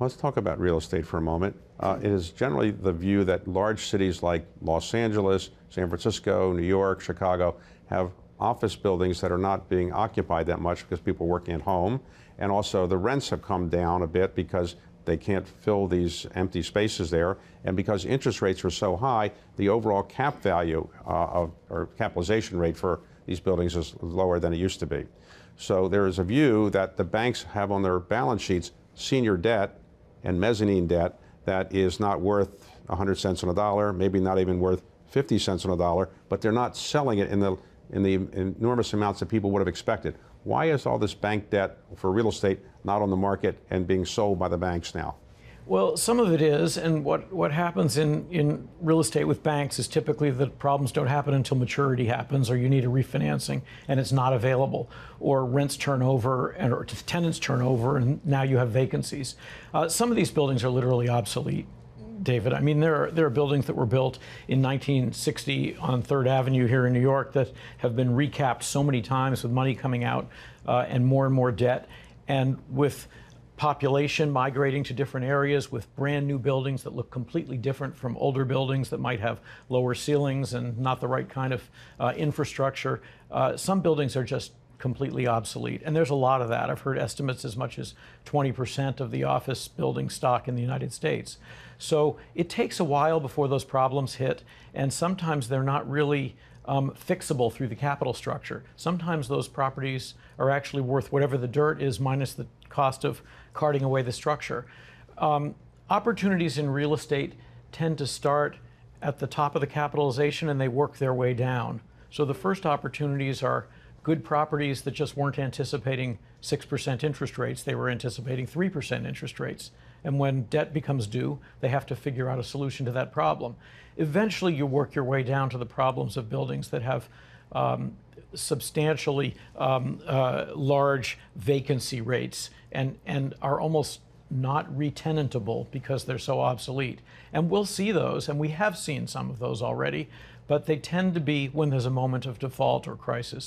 Let's talk about real estate for a moment. It is generally the view that large cities like Los Angeles, San Francisco, New York, Chicago have office buildings that are not being occupied that much because people are working at home. And also the rents have come down a bit because they can't fill these empty spaces there. And because interest rates are so high, the overall cap value or capitalization rate for these buildings is lower than it used to be. So there is a view that the banks have on their balance sheets senior debt and mezzanine debt that is not worth 100 cents on a dollar, maybe not even worth 50 cents on a dollar, but they're not selling it in the enormous amounts that people would have expected. Why is all this bank debt for real estate not on the market and being sold by the banks now? Well, some of it is, and what happens in real estate with banks is typically the problems don't happen until maturity happens, or you need a refinancing and it's not available, or rents turn over, or tenants turn over, and now you have vacancies. Some of these buildings are literally obsolete, David. I mean, there are buildings that were built in 1960 on 3rd Avenue here in New York that have been recapped so many times with money coming out and more debt, and with population migrating to different areas, with brand new buildings that look completely different from older buildings that might have lower ceilings and not the right kind of infrastructure. Some buildings are just completely obsolete, and there's a lot of that. I've heard estimates as much as 20% of the office building stock in the United States. So it takes a while before those problems hit, and sometimes they're not really fixable through the capital structure. Sometimes those properties are actually worth whatever the dirt is minus the cost of carting away the structure. Opportunities in real estate tend to start at the top of the capitalization and they work their way down. So the first opportunities are good properties that just weren't anticipating 6% interest rates, they were anticipating 3% interest rates. And when debt becomes due, they have to figure out a solution to that problem. Eventually, you work your way down to the problems of buildings that have substantially large vacancy rates and are almost not retenantable because they're so obsolete. And we'll see those, and we have seen some of those already, but they tend to be when there's a moment of default or crisis.